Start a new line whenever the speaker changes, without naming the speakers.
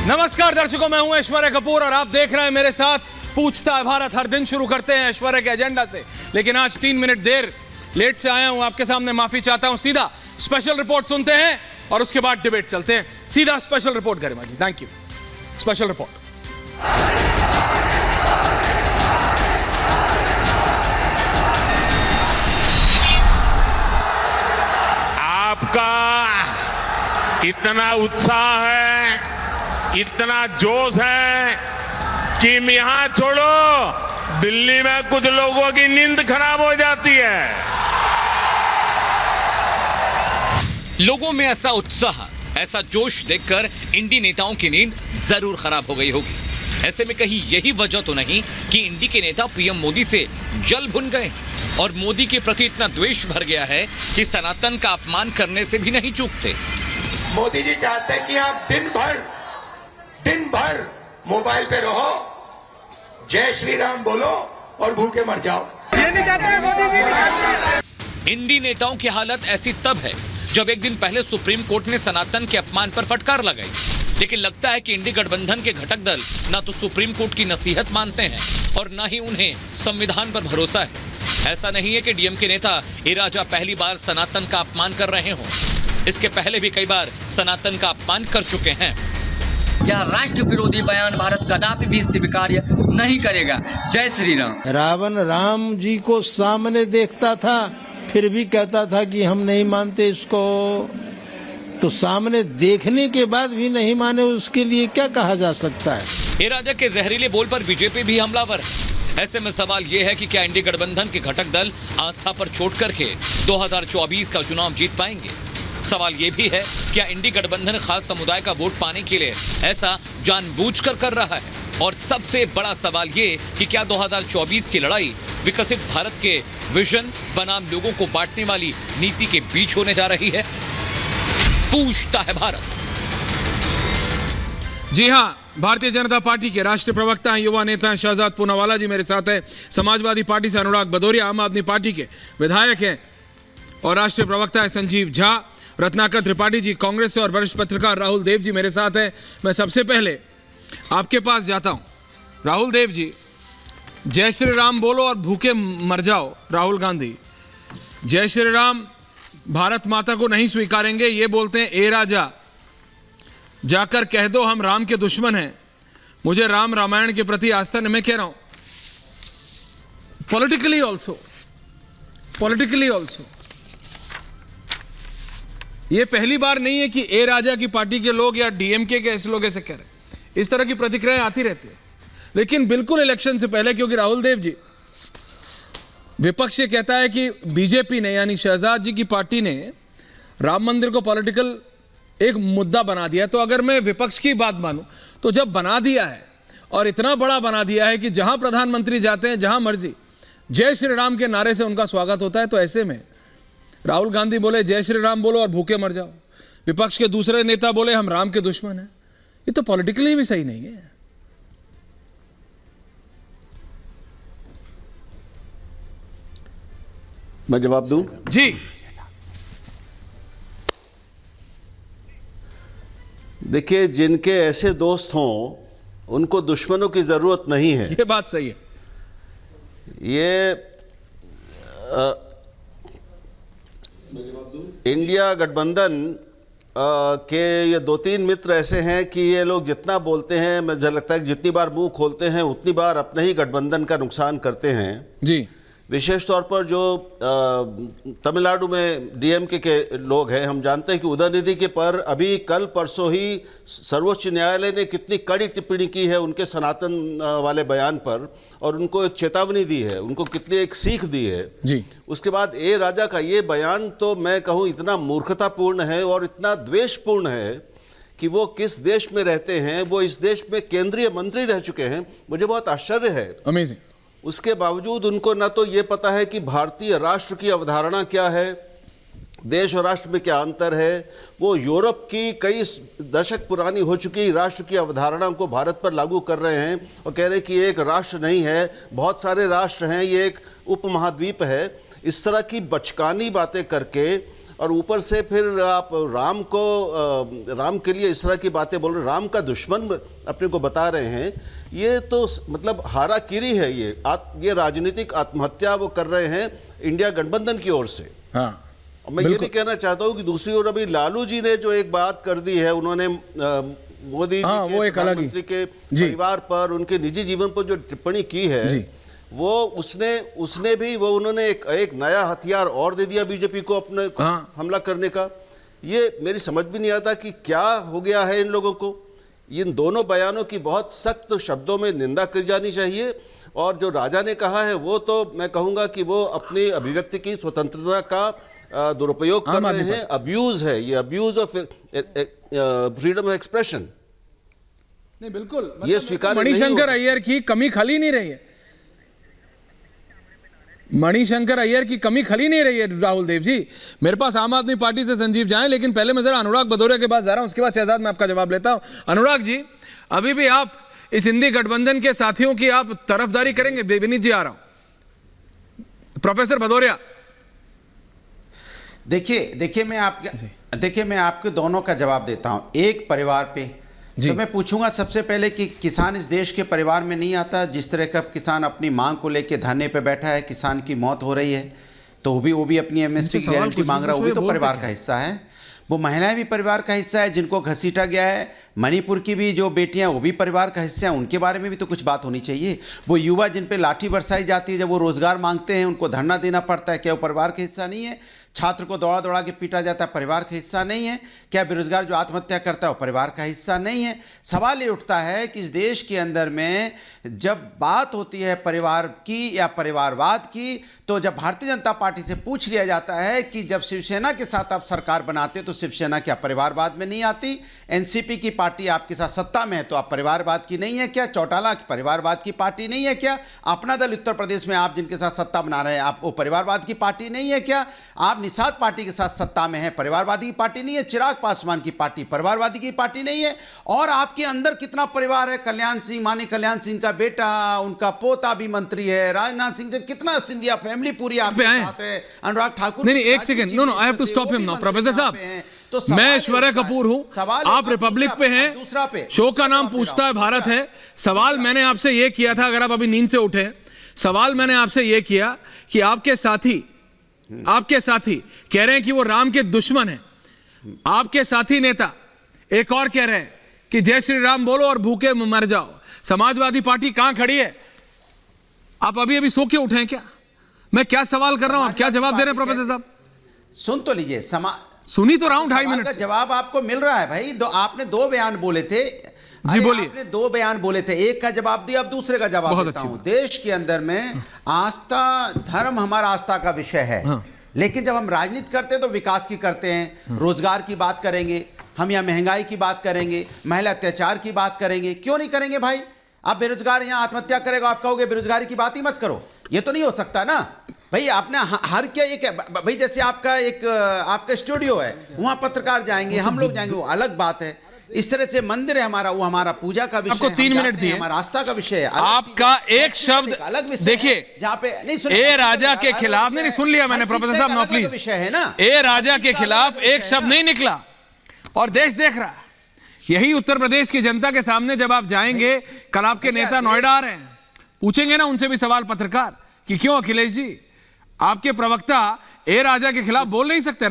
नमस्कार दर्शकों, मैं हूं ऐश्वर्या कपूर और आप देख रहे हैं मेरे साथ पूछता है भारत। हर दिन शुरू करते हैं ऐश्वर्या के एजेंडा से, लेकिन आज 3 मिनट लेट से आया हूं। आपके सामने माफी चाहता हूं। सीधा स्पेशल रिपोर्ट सुनते हैं और उसके बाद डिबेट चलते हैं। सीधा special report Garima ji, thank you. Special report.
आपका इतना उत्साह है, इतना जोश है कि यहां छोड़ो, दिल्ली में कुछ लोगों की नींद खराब हो जाती है।
लोगों में ऐसा उत्साह, ऐसा जोश देखकर इंडी नेताओं की नींद जरूर खराब हो गई होगी। ऐसे में कहीं यही वजह तो नहीं कि इंडी के नेता पीएम मोदी से जल भुन गए और मोदी के प्रति इतना द्वेष भर गया है कि सनातन का अपमान करने से भी नहीं चूकते।
मोदी जी चाहते हैं कि आप दिन भर मोबाइल पे रहो, जय श्री राम बोलो और भूखे मर जाओ।
ये नहीं चाहते मोदी जी, नहीं चाहते।
इंडी नेताओं की हालत ऐसी तब है जब एक दिन पहले सुप्रीम कोर्ट ने सनातन के अपमान पर फटकार लगाई, लेकिन लगता है कि इंडी गठबंधन के घटक दल ना तो सुप्रीम कोर्ट की नसीहत मानते हैं और ना ही उन्हें संविधान पर भरोसा है। ऐसा नहीं है कि डीएम के नेता ए राजा पहली बार सनातन का अपमान कर रहे हों, इसके पहले भी कई बार सनातन का अपमान कर चुके हैं।
यह राष्ट्र विरोधी बयान भारत कदापि भी स्वीकार्य नहीं करेगा। जय श्री राम।
रावण राम जी को सामने देखता था, फिर भी कहता था कि हम नहीं मानते इसको, तो सामने देखने के बाद भी नहीं माने, उसके लिए क्या कहा जा सकता है।
ए राजा के जहरीले बोल पर बीजेपी भी हमलावर है। ऐसे में सवाल ये है कि क्या इंडी गठबंधन के घटक दल आस्था पर चोट करके 2024 का चुनाव जीत पाएंगे। सवाल ये भी है, क्या इंडी गठबंधन खास समुदाय का वोट पाने के लिए ऐसा जानबूझकर कर रहा है। और सबसे बड़ा सवाल ये कि क्या 2024 की लड़ाई विकसित भारत के विजन बनाम लोगों को बांटने वाली नीति के बीच होने जा रही है। पूछता है भारत।
जी हां, भारतीय जनता पार्टी के राष्ट्रीय प्रवक्ता हैं, युवा नेता हैं शहजाद पूनावाला जी मेरे साथ है। समाजवादी पार्टी से अनुराग भदौरिया, आम आदमी पार्टी के विधायक हैं और राष्ट्रीय प्रवक्ता है संजीव झा। रत्नाकर त्रिपाठी जी कांग्रेस से और वरिष्ठ पत्रकार राहुल देव जी मेरे साथ हैं। मैं सबसे पहले आपके पास जाता हूं। राहुल देव जी, जय श्री राम बोलो और भूखे मर जाओ। राहुल गांधी जय श्री राम भारत माता को नहीं स्वीकारेंगे, ये बोलते हैं। ए राजा जाकर कह दो हम राम के दुश्मन हैं। मुझे राम रामायण के प्रति आस्था नहीं, मैं कह रहा हूं पॉलिटिकली ऑल्सो ये पहली बार नहीं है कि ए राजा की पार्टी के लोग या डीएमके के ऐसे लोग ऐसे कह रहे हैं। इस तरह की प्रतिक्रियाएं आती रहती है, लेकिन बिल्कुल इलेक्शन से पहले, क्योंकि राहुल देव जी, विपक्ष ये कहता है कि बीजेपी ने यानी शहजाद जी की पार्टी ने राम मंदिर को पॉलिटिकल एक मुद्दा बना दिया। तो अगर मैं विपक्ष की बात मानूं तो जब बना दिया है और इतना बड़ा बना दिया है कि जहां प्रधानमंत्री जाते हैं, जहां मर्जी जय श्री राम के नारे से उनका स्वागत होता है, तो ऐसे में राहुल गांधी बोले जय श्री राम बोलो और भूखे मर जाओ, विपक्ष के दूसरे नेता बोले हम राम के दुश्मन हैं, ये तो पॉलिटिकली भी सही नहीं है।
मैं जवाब दूं?
जी
देखिए, जिनके ऐसे दोस्त हों उनको दुश्मनों की जरूरत नहीं है।
ये बात सही है।
ये इंडिया गठबंधन के ये 2-3 मित्र ऐसे हैं कि ये लोग जितना बोलते हैं, मुझे लगता है कि जितनी बार मुंह खोलते हैं उतनी बार अपने ही गठबंधन का नुकसान करते हैं
जी।
विशेष तौर पर जो तमिलनाडु में डीएमके के लोग हैं, हम जानते हैं कि उदयनिधि के पर अभी कल परसों ही सर्वोच्च न्यायालय ने कितनी कड़ी टिप्पणी की है उनके सनातन वाले बयान पर, और उनको एक चेतावनी दी है, उनको कितनी एक सीख दी है
जी।
उसके बाद ए राजा का ये बयान तो मैं कहूँ इतना मूर्खतापूर्ण है और इतना द्वेषपूर्ण है कि वो किस देश में रहते हैं, वो इस देश में केंद्रीय मंत्री रह चुके हैं। मुझे बहुत आश्चर्य है।
अमेजिंग।
उसके बावजूद उनको न तो ये पता है कि भारतीय राष्ट्र की अवधारणा क्या है, देश और राष्ट्र में क्या अंतर है। वो यूरोप की कई दशक पुरानी हो चुकी राष्ट्र की अवधारणा को भारत पर लागू कर रहे हैं और कह रहे हैं कि एक राष्ट्र नहीं है, बहुत सारे राष्ट्र हैं, ये एक उपमहाद्वीप है। इस तरह की बचकानी बातें करके और ऊपर से फिर आप राम के लिए इस तरह की बातें बोल रहे हैं, राम का दुश्मन अपने को बता रहे हैं। ये तो मतलब हाराकीरी है। ये राजनीतिक आत्महत्या वो कर रहे हैं इंडिया गठबंधन की ओर से।
हाँ,
और मैं ये भी कहना चाहता हूँ कि दूसरी ओर अभी लालू जी ने जो एक बात कर दी है, उन्होंने मोदी जी
हाँ,
के
वो एक अलग ही
प्रधानमंत्री के परिवार पर, उनके निजी जीवन पर जो टिप्पणी की है, वो उसने भी वो उन्होंने एक नया हथियार और दे दिया बीजेपी को अपने हमला करने का। ये मेरी समझ भी नहीं आता कि क्या हो गया है इन लोगों को। इन दोनों बयानों की बहुत सख्त शब्दों में निंदा की जानी चाहिए। और जो राजा ने कहा है वो तो मैं कहूँगा कि वो अपनी अभिव्यक्ति की स्वतंत्रता का दुरुपयोग कर रहे हैं। अब्यूज है ये, abuse of freedom of expression.
नहीं, बिल्कुल
ये स्वीकार
मणिशंकर अय्यर की कमी खली नहीं रही है। मणिशंकर अय्यर की कमी खली नहीं रही है। राहुल देव जी, मेरे पास आम आदमी पार्टी से संजीव जाएं, लेकिन पहले मैं जरा अनुराग भदौरिया के पास जा रहा हूं, उसके बाद शहजाद मैं आपका जवाब लेता हूं। अनुराग जी, अभी भी आप इस इंडी गठबंधन के साथियों की आप तरफदारी करेंगे? विनीत जी आ रहा हूं। प्रोफेसर भदौरिया,
देखिए मैं आपके दोनों का जवाब देता हूं। एक परिवार पे तो मैं पूछूंगा सबसे पहले कि किसान इस देश के परिवार में नहीं आता। जिस तरह का किसान अपनी मांग को लेकर धरने पे बैठा है, किसान की मौत हो रही है तो वो भी अपनी एमएसपी की गारंटी मांग रहा है, वो भी तो परिवार का हिस्सा है। वो महिलाएं भी परिवार का हिस्सा है जिनको घसीटा गया है। मणिपुर की भी जो बेटियां वो भी परिवार का हिस्सा है, उनके बारे में भी तो कुछ बात होनी चाहिए। वो युवा जिन पे लाठी बरसाई जाती है, जब वो रोजगार मांगते हैं उनको धरना देना पड़ता है, क्या वो परिवार का हिस्सा नहीं है? छात्र को दौड़ा दौड़ा के पीटा जाता है, परिवार का हिस्सा नहीं है? क्या बेरोजगार जो आत्महत्या करता है वो परिवार का हिस्सा नहीं है? सवाल ये उठता है कि इस देश के अंदर में जब बात होती है परिवार की या परिवारवाद की, तो जब भारतीय जनता पार्टी से पूछ लिया जाता है कि जब शिवसेना के साथ आप सरकार बनाते तो शिवसेना क्या परिवारवाद में नहीं आती? एनसीपी की पार्टी आपके साथ सत्ता में है तो आप परिवारवाद की नहीं है क्या? चौटाला परिवारवाद की पार्टी नहीं है क्या? अपना दल उत्तर प्रदेश में आप जिनके साथ सत्ता बना रहे हैं, आप वो परिवारवाद की पार्टी नहीं है क्या? आप निषाद पार्टी के साथ सत्ता में है, परिवारवादी की पार्टी नहीं है? चिराग पासवान की पार्टी परिवारवादी की पार्टी नहीं है? और आपके अंदर कितना परिवार है? कल्याण सिंह, मानी कल्याण सिंह का बेटा, उनका पोता भी मंत्री है, राजनाथ सिंह से कितना सिंधिया फैमिली पूरी आपके साथ है, अनुराग ठाकुर।
नहीं, एक second, no I have to stop him now. Professor साहब, मैं ऐश्वर्या कपूर हूं, आप रिपब्लिक पे हैं, दूसरा पे शो का नाम पूछता है भारत है। सवाल मैंने आपसे यह किया था, अगर आप अभी नींद से उठे, सवाल मैंने आपसे यह किया कि आपके साथी कह रहे हैं कि वो राम के दुश्मन हैं। आपके साथी नेता एक और कह रहे हैं कि जय श्री राम बोलो और भूखे मर जाओ। समाजवादी पार्टी कहां खड़ी है? आप अभी सो के उठे हैं क्या? मैं क्या सवाल कर रहा हूं, आप क्या जवाब दे रहे हैं? प्रोफेसर साहब
सुन तो लीजिए,
सुनी तो रहा हूं 2.5 मिनट
का जवाब आपको मिल रहा है भाई। आपने 2 बयान बोले थे
जी, बोलिए।
आपने 2 बयान बोले थे, एक का जवाब दिया, अब दूसरे का जवाब देता हूं। देश के अंदर में आस्था, धर्म हमारा आस्था का विषय है। लेकिन जब हम राजनीति करते हैं तो विकास की करते हैं, रोजगार की बात करेंगे, हम यहाँ महंगाई की बात करेंगे, महिला अत्याचार की बात करेंगे। क्यों नहीं करेंगे भाई? आप बेरोजगार यहाँ आत्महत्या करेगा, आप कहोगे बेरोजगारी की बात ही मत करो, ये तो नहीं हो सकता ना भाई। आपने हर क्या एक भाई, जैसे आपका स्टूडियो है, वहां पत्रकार जाएंगे, हम लोग जाएंगे, वो अलग बात है। इस तरह से मंदिर है हमारा, वो हमारा पूजा का विषय,
आपको 3 मिनट दिए,
हमारा आस्था का विषय है।
आपका एक शब्द
अलग विषय
देखिए,
जहाँ पे नहीं
ए राजा के खिलाफ नहीं सुन लिया मैंने प्रोफेसर साहब, नो प्लीज,
विषय है ना,
ए राजा के खिलाफ एक शब्द नहीं निकला और देश देख रहा है। यही उत्तर प्रदेश की जनता के सामने जब आप जाएंगे, कल आपके नेता नोएडा आ रहे हैं, पूछेंगे ना उनसे भी सवाल पत्रकार कि क्यों अखिलेश जी आपके प्रवक्ता ए राजा के खिलाफ बोल नहीं सकते?